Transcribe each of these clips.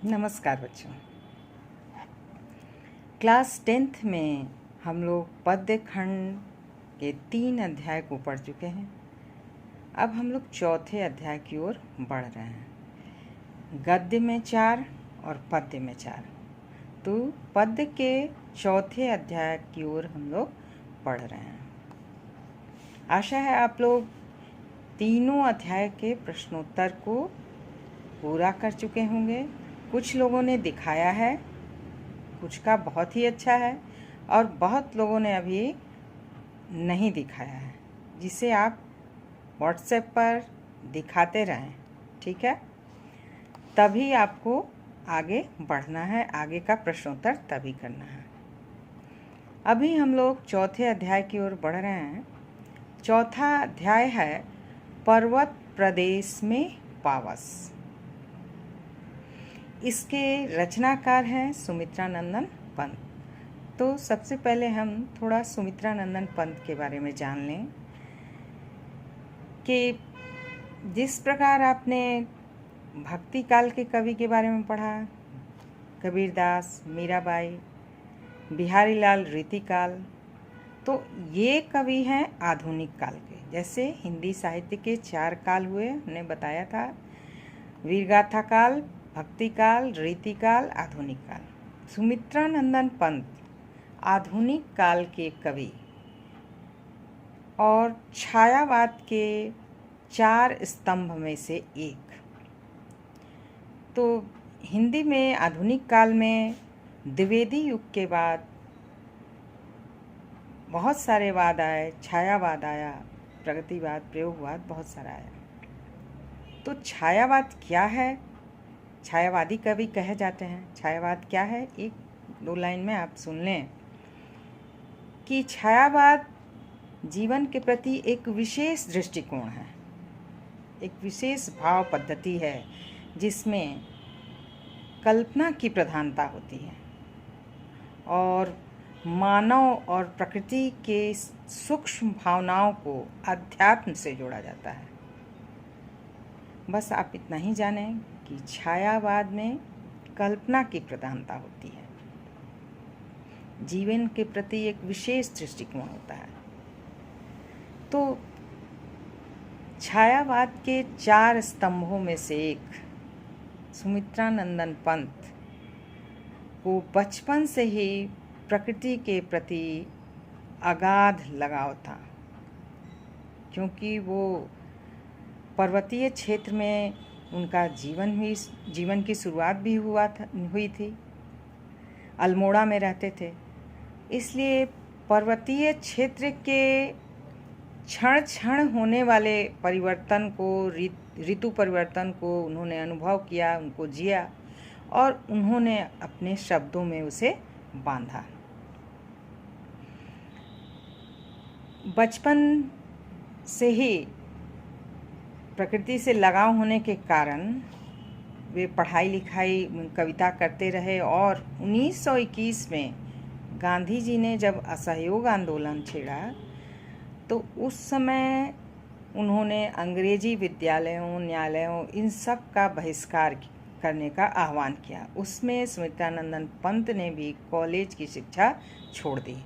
नमस्कार बच्चों। Class 10th में हम लोग पद्य खंड के 3 अध्याय को पढ़ चुके हैं। अब हम लोग चौथे अध्याय की ओर बढ़ रहे हैं। गद्य में 4 और पद्य में 4। तो पद्य के चौथे अध्याय की ओर हम लोग पढ़ रहे हैं। आशा है आप लोग तीनों अध्याय के प्रश्नोत्तर को पूरा कर चुके होंगे। कुछ लोगों ने दिखाया है, कुछ का बहुत ही अच्छा है और बहुत लोगों ने अभी नहीं दिखाया है, जिसे आप व्हाट्सएप पर दिखाते रहें, ठीक है? तभी आपको आगे बढ़ना है, आगे का प्रश्नोत्तर तभी करना है। अभी हम लोग चौथे अध्याय की ओर बढ़ रहे हैं। चौथा अध्याय है पर्वत प्रदेश में पावस। इसके रचनाकार हैं सुमित्रानंदन पंत। तो सबसे पहले हम थोड़ा सुमित्रानंदन पंत के बारे में जान लें कि जिस प्रकार आपने भक्ति काल के कवि के बारे में पढ़ा, कबीरदास, मीराबाई, बिहारी लाल रीतिकाल, तो ये कवि हैं आधुनिक काल के। जैसे हिंदी साहित्य के 4 काल हुए, हमने बताया था, वीरगाथा काल, भक्ति काल, रीतिकाल, आधुनिक काल। सुमित्रानंदन पंत आधुनिक काल के कवि और छायावाद के 4 स्तंभ में से एक। तो हिंदी में आधुनिक काल में द्विवेदी युग के बाद बहुत सारे वाद आए, छायावाद आया, प्रगतिवाद, प्रयोगवाद, बहुत सारा आया। तो छायावाद क्या है? छायावादी कवि कहे जाते हैं। छायावाद क्या है? 1-2 लाइन में आप सुन लें कि छायावाद जीवन के प्रति एक विशेष दृष्टिकोण है, एक विशेष भाव पद्धति है जिसमें कल्पना की प्रधानता होती है और मानव और प्रकृति के सूक्ष्म भावनाओं को अध्यात्म से जोड़ा जाता है। बस आप इतना ही जानें कि छायावाद में कल्पना की प्रधानता होती है, जीवन के प्रति एक विशेष दृष्टिकोण होता है। तो छायावाद के 4 स्तंभों में से एक सुमित्रानंदन पंत को बचपन से ही प्रकृति के प्रति अगाध लगाव था, क्योंकि वो पर्वतीय क्षेत्र में उनका जीवन की शुरुआत भी हुई थी। अल्मोड़ा में रहते थे, इसलिए पर्वतीय क्षेत्र के क्षण क्षण होने वाले परिवर्तन को, ऋतु परिवर्तन को उन्होंने अनुभव किया, उनको जिया और उन्होंने अपने शब्दों में उसे बांधा। बचपन से ही प्रकृति से लगाव होने के कारण वे पढ़ाई लिखाई, कविता करते रहे और 1921 में गांधी जी ने जब असहयोग आंदोलन छेड़ा तो उस समय उन्होंने अंग्रेजी विद्यालयों, न्यायालयों, इन सब का बहिष्कार करने का आह्वान किया। उसमें सुमित्रानंदन पंत ने भी कॉलेज की शिक्षा छोड़ दी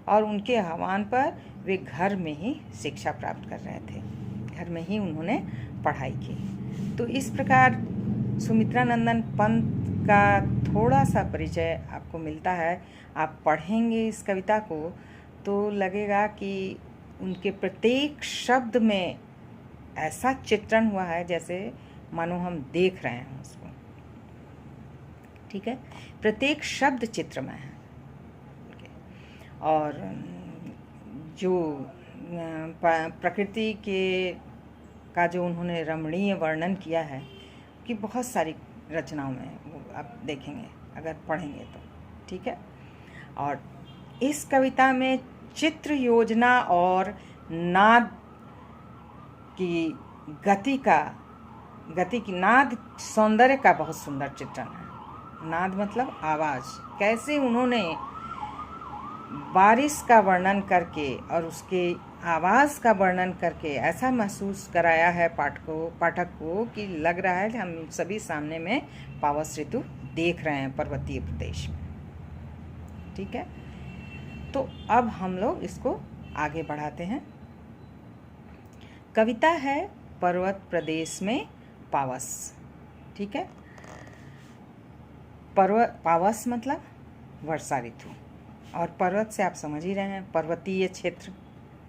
और उनके आह्वान पर वे घर में ही शिक्षा प्राप्त कर रहे थे, घर में ही उन्होंने पढ़ाई की। तो इस प्रकार सुमित्रानंदन पंत का थोड़ा सा परिचय आपको मिलता है। आप पढ़ेंगे इस कविता को तो लगेगा कि उनके प्रत्येक शब्द में ऐसा चित्रण हुआ है जैसे मानो हम देख रहे हैं उसको, ठीक है? प्रत्येक शब्द चित्रमय है। और जो प्रकृति का जो उन्होंने रमणीय वर्णन किया है कि बहुत सारी रचनाओं में वो आप देखेंगे अगर पढ़ेंगे तो, ठीक है? और इस कविता में चित्र योजना और नाद की नाद सौंदर्य का बहुत सुंदर चित्रण है। नाद मतलब आवाज़। कैसे उन्होंने बारिश का वर्णन करके और उसके आवाज़ का वर्णन करके ऐसा महसूस कराया है पाठक को कि लग रहा है कि हम सभी सामने में पावस ऋतु देख रहे हैं पर्वतीय प्रदेश में। ठीक है, तो अब हम लोग इसको आगे बढ़ाते हैं। कविता है पर्वत प्रदेश में पावस। ठीक है, पावस मतलब वर्षा ऋतु, और पर्वत से आप समझ ही रहे हैं पर्वतीय क्षेत्र,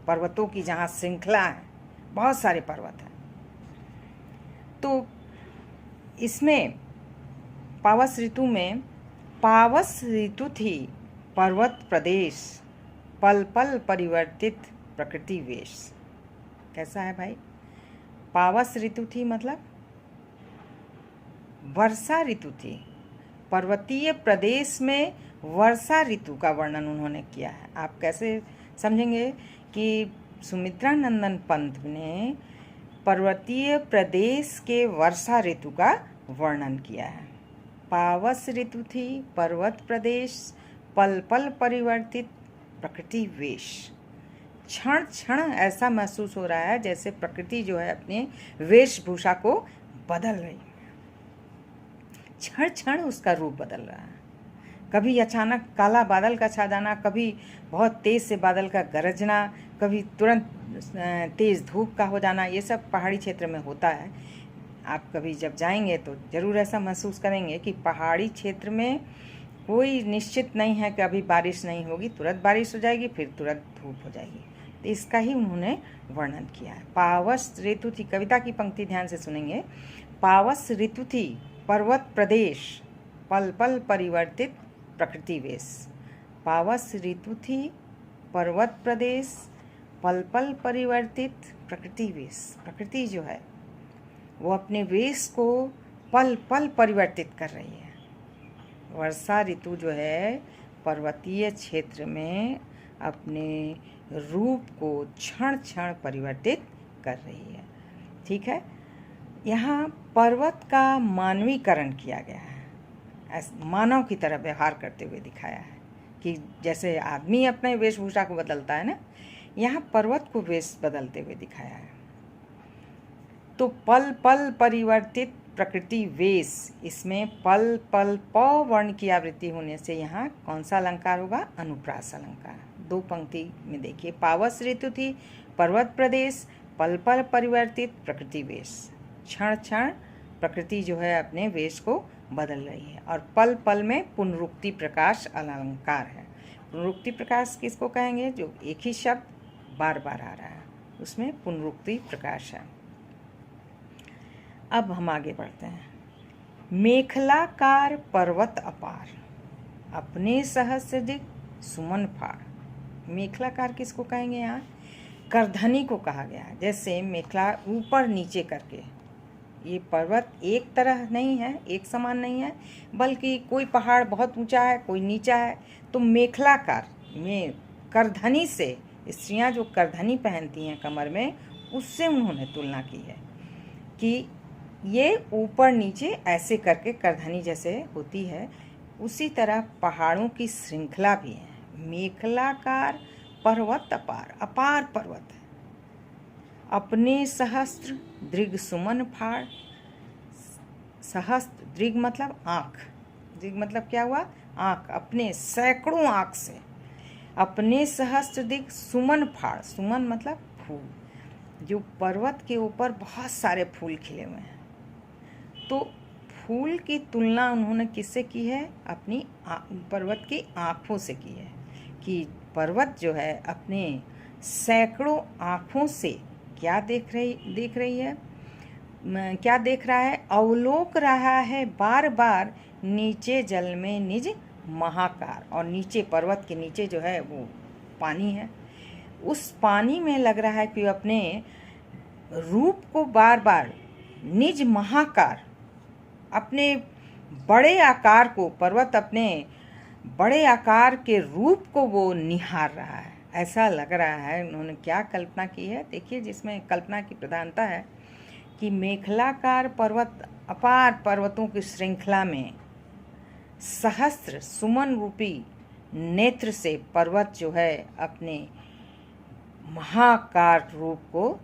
पर्वतों की जहाँ श्रृंखला है, बहुत सारे पर्वत हैं। तो इसमें पावस ऋतु में पावस ऋतु थी पर्वत प्रदेश, पल पल परिवर्तित प्रकृति वेश। कैसा है भाई? पावस ऋतु थी मतलब वर्षा ऋतु थी, पर्वतीय प्रदेश में वर्षा ऋतु का वर्णन उन्होंने किया है। आप कैसे समझेंगे कि सुमित्रा नंदन पंत ने पर्वतीय प्रदेश के वर्षा ऋतु का वर्णन किया है। पावस ऋतु थी पर्वत प्रदेश, पल पल परिवर्तित प्रकृति वेश। क्षण क्षण ऐसा महसूस हो रहा है जैसे प्रकृति जो है अपने वेशभूषा को बदल रही है, क्षण क्षण उसका रूप बदल रहा है। कभी अचानक काला बादल का छा जाना, कभी बहुत तेज़ से बादल का गरजना, कभी तुरंत तेज़ धूप का हो जाना, ये सब पहाड़ी क्षेत्र में होता है। आप कभी जब जाएंगे तो ज़रूर ऐसा महसूस करेंगे कि पहाड़ी क्षेत्र में कोई निश्चित नहीं है कि अभी बारिश नहीं होगी, तुरंत बारिश हो जाएगी, फिर तुरंत धूप हो जाएगी। तो इसका ही उन्होंने वर्णन किया है। पावस ऋतु थी, कविता की पंक्ति ध्यान से सुनेंगे। पावस ऋतु थी पर्वत प्रदेश, पल पल परिवर्तित प्रकृति वेश। पावस ऋतु थी पर्वत प्रदेश, पल पल परिवर्तित प्रकृति वेश। प्रकृति जो है वो अपने वेश को पल पल परिवर्तित कर रही है। वर्षा ऋतु जो है पर्वतीय क्षेत्र में अपने रूप को क्षण क्षण परिवर्तित कर रही है। ठीक है, यहाँ पर्वत का मानवीकरण किया गया है, मानव की तरह व्यवहार करते हुए दिखाया है कि जैसे आदमी अपने वेशभूषा को बदलता है ना, यहाँ पर्वत को वेश बदलते हुए दिखाया है। तो पल पल परिवर्तित प्रकृति वेश, इसमें पल पल प वर्ण की आवृत्ति होने से यहाँ कौन सा अलंकार होगा? अनुप्रास अलंकार। दो पंक्ति में देखिए, पावस ऋतु थी पर्वत प्रदेश, पल पल परिवर्तित प्रकृति वेश। क्षण क्षण प्रकृति जो है अपने वेश को बदल रही है। और पल पल में पुनरुक्ति प्रकाश अलंकार है। पुनरुक्ति प्रकाश किसको कहेंगे? जो एक ही शब्द बार बार आ रहा है, उसमें पुनरुक्ति प्रकाश है। अब हम आगे बढ़ते हैं। मेखलाकार पर्वत अपार, अपने सहस्रदिक सुमन फाड़। मेखलाकार किसको कहेंगे? यहाँ करधनी को कहा गया है। जैसे मेखला ऊपर नीचे करके, ये पर्वत एक तरह नहीं है, एक समान नहीं है, बल्कि कोई पहाड़ बहुत ऊंचा है, कोई नीचा है। तो मेखलाकार में करधनी से, स्त्रियां जो करधनी पहनती हैं कमर में, उससे उन्होंने तुलना की है कि ये ऊपर नीचे ऐसे करके करधनी जैसे होती है, उसी तरह पहाड़ों की श्रृंखला भी है। मेखलाकार पर्वत अपार, अपार पर्वत है। अपने सहस्त्र दृग सुमन फाड़। सहस्त्र दृग मतलब आँख, दृग मतलब क्या हुआ? आँख। अपने सैकड़ों आँख से अपने सहस्त्र दिग सुमन फाड़। सुमन मतलब फूल, जो पर्वत के ऊपर बहुत सारे फूल खिले हुए हैं। तो फूल की तुलना उन्होंने किससे की है? अपनी पर्वत की आँखों से की है कि पर्वत जो है अपने सैकड़ों आँखों से क्या देख रही है? क्या देख रहा है? अवलोक रहा है बार बार नीचे जल में निज महाकार। और नीचे, पर्वत के नीचे जो है वो पानी है, उस पानी में लग रहा है कि अपने रूप को बार बार निज महाकार, अपने बड़े आकार को, पर्वत अपने बड़े आकार के रूप को वो निहार रहा है, ऐसा लग रहा है। उन्होंने क्या कल्पना की है? देखिए, जिसमें कल्पना की प्रधानता है कि मेखलाकार पर्वत, अपार पर्वतों की श्रृंखला में सहस्त्र सुमन रूपी नेत्र से पर्वत जो है अपने महाकार रूप को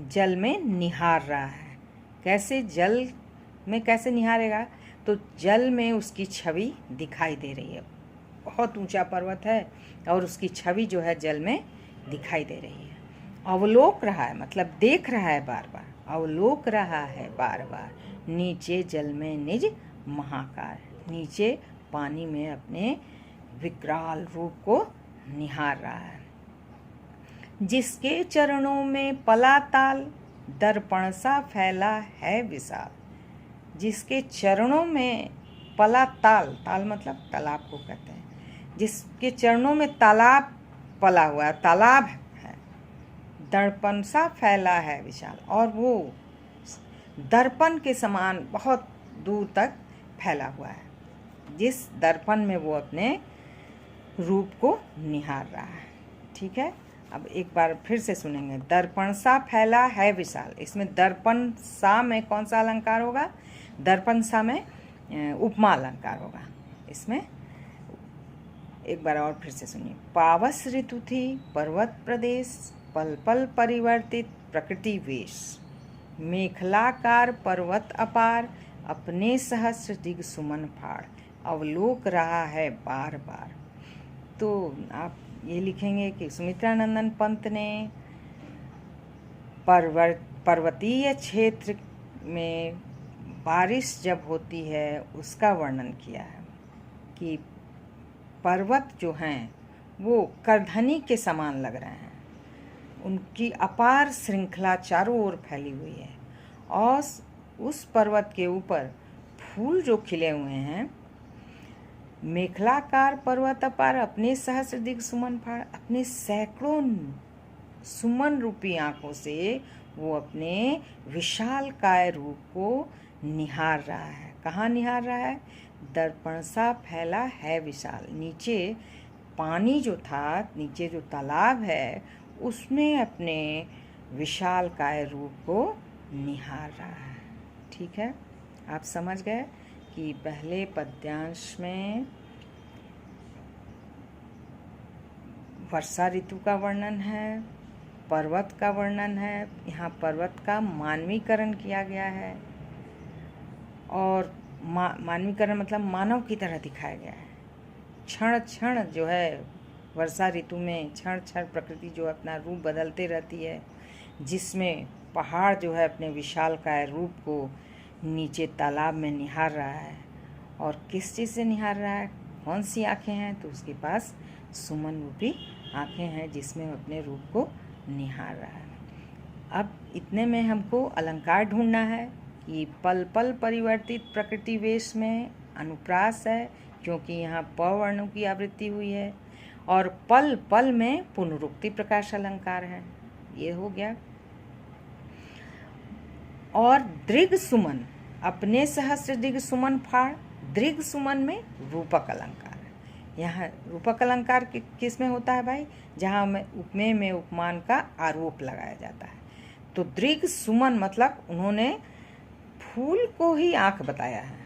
जल में निहार रहा है। कैसे? जल में कैसे निहारेगा? तो जल में उसकी छवि दिखाई दे रही है। बहुत ऊंचा पर्वत है और उसकी छवि जो है जल में दिखाई दे रही है। अवलोक रहा है मतलब देख रहा है बार बार, अवलोक रहा है बार बार, नीचे जल में निज महाकार, नीचे पानी में अपने विकराल रूप को निहार रहा है। जिसके चरणों में पला ताल, दर्पण सा फैला है विशाल। जिसके चरणों में पला ताल, ताल मतलब तालाब को कहते हैं, जिसके चरणों में तालाब पला हुआ है, तालाब है, दर्पण सा फैला है विशाल, और वो दर्पण के समान बहुत दूर तक फैला हुआ है। जिस दर्पण में वो अपने रूप को निहार रहा है। ठीक है, अब एक बार फिर से सुनेंगे। दर्पण सा फैला है विशाल, इसमें दर्पण सा में कौन सा अलंकार होगा? दर्पण सा में उपमा अलंकार होगा। इसमें एक बार और फिर से सुनिए। पावस ऋतु थी पर्वत प्रदेश, पल पल परिवर्तित प्रकृति वेश। मेखलाकार पर्वत अपार, अपने सहस्र दिग सुमन फाड़, अवलोक रहा है बार बार। तो आप ये लिखेंगे कि सुमित्रानंदन पंत ने पर्वतीय क्षेत्र में बारिश जब होती है उसका वर्णन किया है कि पर्वत जो हैं वो करधनी के समान लग रहे हैं, उनकी अपार श्रृंखला चारों ओर फैली हुई है, और उस पर्वत के ऊपर फूल जो खिले हुए हैं। मेखलाकार पर्वत अपार, अपने सहस्र दिग सुमन फाड़, अपने सैकड़ों सुमन रूपी आंखों से वो अपने विशाल काय रूप को निहार रहा है। कहाँ निहार रहा है? दर्पण सा फैला है विशाल, नीचे पानी जो था, नीचे जो तालाब है, उसमें अपने विशाल काय रूप को निहार रहा है। ठीक है, आप समझ गए कि पहले पद्यांश में वर्षा ऋतु का वर्णन है, पर्वत का वर्णन है, यहाँ पर्वत का मानवीकरण किया गया है, और मानवीकरण मतलब मानव की तरह दिखाया गया है। क्षण क्षण जो है वर्षा ऋतु में क्षण क्षण प्रकृति जो अपना रूप बदलते रहती है, जिसमें पहाड़ जो है अपने विशालकाय रूप को नीचे तालाब में निहार रहा है। और किस चीज़ से निहार रहा है? कौन सी आँखें हैं? तो उसके पास सुमन रूपी आँखें हैं जिसमें वो अपने रूप को निहार रहा है। अब इतने में हमको अलंकार ढूंढना है कि पल पल परिवर्तित प्रकृति वेश में अनुप्रास है, क्योंकि यहाँ प वर्णों की आवृत्ति हुई है, और पल पल में पुनरुक्ति प्रकाश अलंकार है। ये हो गया। और दृग सुमन, अपने सहस्र दिग सुमन फाड़, दृग सुमन में रूपक अलंकार है। यहाँ रूपक अलंकार किस में होता है भाई? जहाँ में उपमेय में उपमान का आरोप लगाया जाता है। तो दृग सुमन मतलब उन्होंने फूल को ही आँख बताया है,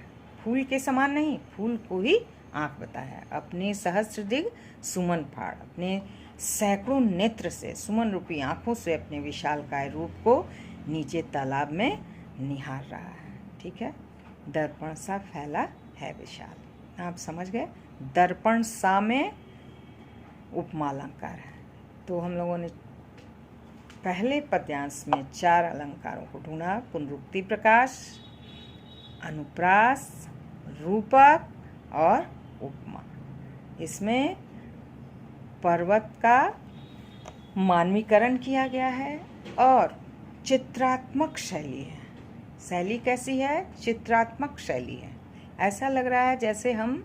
फूल के समान नहीं, फूल को ही आँख बताया है। अपने सहस्र दिग सुमन फाड़, अपने सैकड़ों नेत्र से, सुमन रूपी आँखों से अपने विशालकाय रूप को नीचे तालाब में निहार रहा है। ठीक है, दर्पण सा फैला है विशाल। आप समझ गए? दर्पण सा में उपमा अलंकार है। तो हम लोगों ने पहले पद्यांश में 4 अलंकारों को ढूंढा: पुनरुक्ति प्रकाश, अनुप्रास, रूपक और उपमा। इसमें पर्वत का मानवीकरण किया गया है और चित्रात्मक शैली है। शैली कैसी है? चित्रात्मक शैली है। ऐसा लग रहा है जैसे हम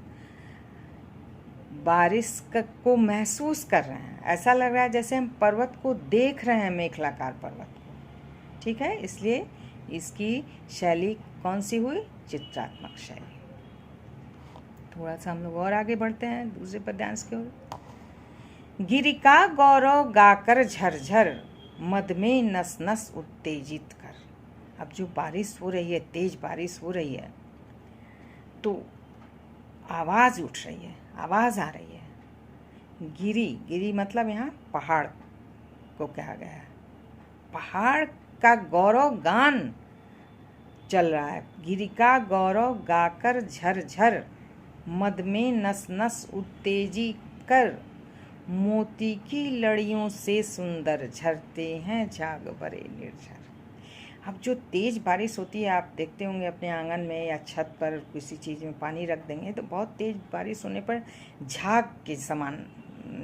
बारिश को महसूस कर रहे हैं, ऐसा लग रहा है जैसे हम पर्वत को देख रहे हैं, मेखलाकार पर्वत को। ठीक है, इसलिए इसकी शैली कौन सी हुई? चित्रात्मक शैली। थोड़ा सा हम लोग और आगे बढ़ते हैं दूसरे पद्यांश की ओर। गिरि का गौरव गाकर झरझर, मद में नस नस उत्तेजित कर। अब जो बारिश हो रही है, तेज बारिश हो रही है, तो आवाज़ उठ रही है, आवाज़ आ रही है। गिरि, गिरि मतलब यहाँ पहाड़ को कहा गया है। पहाड़ का गौरव गान चल रहा है। गिरि का गौरव गाकर झरझर, मद में नस नस उत्तेजित कर, मोती की लड़ियों से सुंदर, झरते हैं झाग भरे निर्झर। अब जो तेज़ बारिश होती है, आप देखते होंगे अपने आंगन में या छत पर किसी चीज़ में पानी रख देंगे तो बहुत तेज़ बारिश होने पर झाग के समान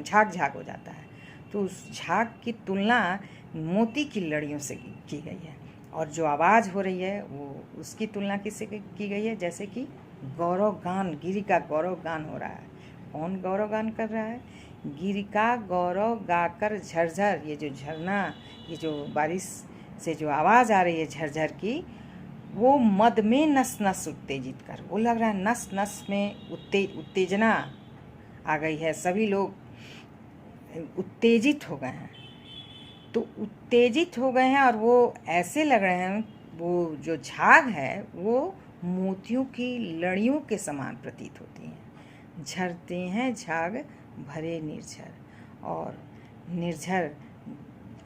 झाग झाग हो जाता है। तो उस झाग की तुलना मोती की लड़ियों से की गई है। और जो आवाज़ हो रही है वो उसकी तुलना किससे की गई है? जैसे कि गौरव गान, गिरि का गौरव गान हो रहा है। कौन गौरव गान कर रहा है? गिरि का गौरव गाकर झरझर, ये जो झरना, ये जो बारिश से जो आवाज़ आ रही है झरझर की, वो मद में नस नस उत्तेजित कर, वो लग रहा है नस नस में उत्तेजना आ गई है, सभी लोग उत्तेजित हो गए हैं। तो उत्तेजित हो गए हैं और वो ऐसे लग रहे हैं, वो जो झाग है वो मोतियों की लड़ियों के समान प्रतीत होती हैं। झरते हैं झाग भरे निर्झर, और निर्झर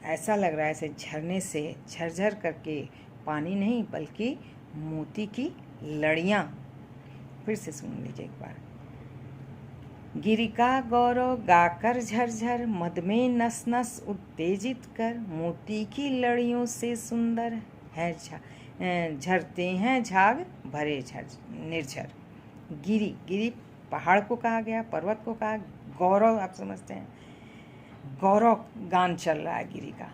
ऐसा लग रहा है ऐसे झरने से झरझर करके पानी नहीं बल्कि मोती की लड़ियाँ। फिर से सुन लीजिए एक बार। गिरि का गौरव गाकर झरझर, मद में नस नस उत्तेजित कर, मोती की लड़ियों से सुंदर है झरते हैं झाग भरे निर्झर। गिरि, गिरि पहाड़ को कहा गया, पर्वत को कहा। गौरव आप समझते हैं, गौरव गान चल रहा है गिरि का।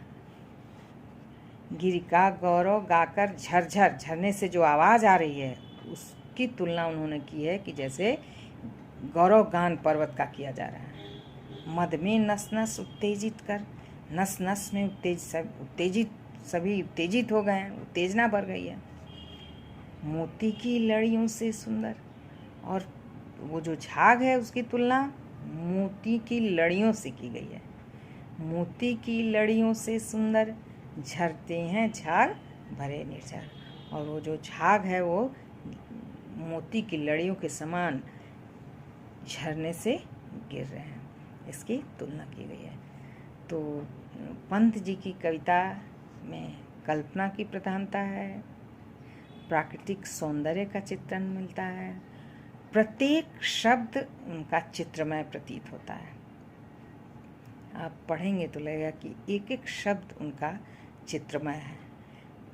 गिरि का गौरव गाकर झरझर, झरने से जो आवाज़ आ रही है उसकी तुलना उन्होंने की है कि जैसे गौरव गान पर्वत का किया जा रहा है। मद में नस नस उत्तेजित कर, नस नस में सभी उत्तेजित हो गए हैं, उत्तेजना बढ़ गई है। मोती की लड़ियों से सुंदर, और वो जो झाग है उसकी तुलना मोती की लड़ियों से की गई है। मोती की लड़ियों से सुंदर, झरते हैं झाग भरे निर्झर, और वो जो झाग है वो मोती की लड़ियों के समान झरने से गिर रहे हैं, इसकी तुलना की गई है। तो पंत जी की कविता में कल्पना की प्रधानता है, प्राकृतिक सौंदर्य का चित्रण मिलता है, प्रत्येक शब्द उनका चित्रमय प्रतीत होता है। आप पढ़ेंगे तो लगेगा कि एक एक शब्द उनका चित्रमय है।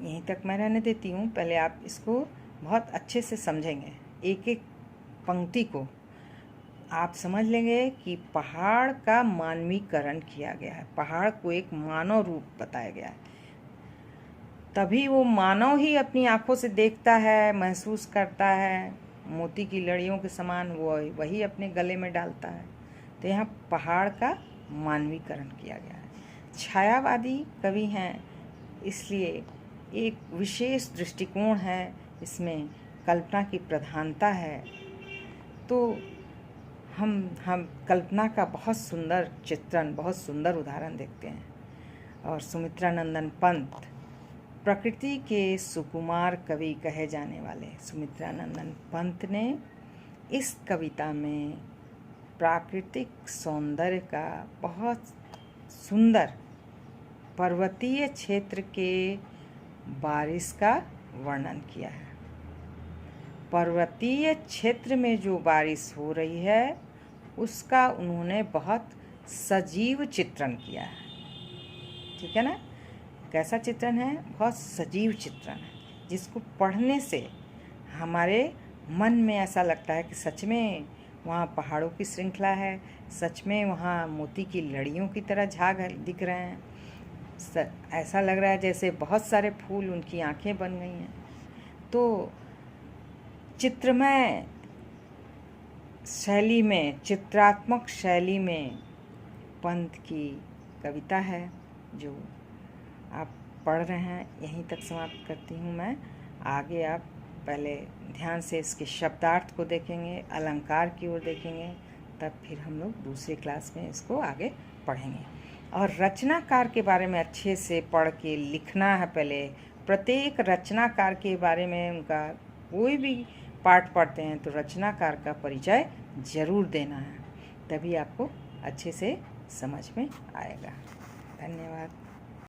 यहीं तक मैं रहने देती हूँ, पहले आप इसको बहुत अच्छे से समझेंगे। एक एक पंक्ति को आप समझ लेंगे कि पहाड़ का मानवीकरण किया गया है, पहाड़ को एक मानव रूप बताया गया है। तभी वो मानव ही अपनी आँखों से देखता है, महसूस करता है, मोती की लड़ियों के समान वो वही अपने गले में डालता है। तो यहाँ पहाड़ का मानवीकरण किया गया है। छायावादी कवि हैं, इसलिए एक विशेष दृष्टिकोण है, इसमें कल्पना की प्रधानता है। तो हम कल्पना का बहुत सुंदर चित्रण, बहुत सुंदर उदाहरण देखते हैं। और सुमित्रानंदन पंत, प्रकृति के सुकुमार कवि कहे जाने वाले सुमित्रानंदन पंत ने इस कविता में प्राकृतिक सौंदर्य का बहुत सुंदर, पर्वतीय क्षेत्र के बारिश का वर्णन किया है। पर्वतीय क्षेत्र में जो बारिश हो रही है उसका उन्होंने बहुत सजीव चित्रण किया है। ठीक है ना? कैसा चित्रण है? बहुत सजीव चित्रण है, जिसको पढ़ने से हमारे मन में ऐसा लगता है कि सच में वहाँ पहाड़ों की श्रृंखला है, सच में वहाँ मोती की लड़ियों की तरह झाग दिख रहे हैं। ऐसा लग रहा है जैसे बहुत सारे फूल उनकी आंखें बन गई हैं। तो चित्रमय शैली में, चित्रात्मक शैली में पंत की कविता है जो आप पढ़ रहे हैं। यहीं तक समाप्त करती हूँ मैं। आगे आप पहले ध्यान से इसके शब्दार्थ को देखेंगे, अलंकार की ओर देखेंगे, तब फिर हम लोग दूसरी क्लास में इसको आगे पढ़ेंगे। और रचनाकार के बारे में अच्छे से पढ़ के लिखना है। पहले प्रत्येक रचनाकार के बारे में, उनका कोई भी पाठ पढ़ते हैं तो रचनाकार का परिचय ज़रूर देना है, तभी आपको अच्छे से समझ में आएगा। धन्यवाद।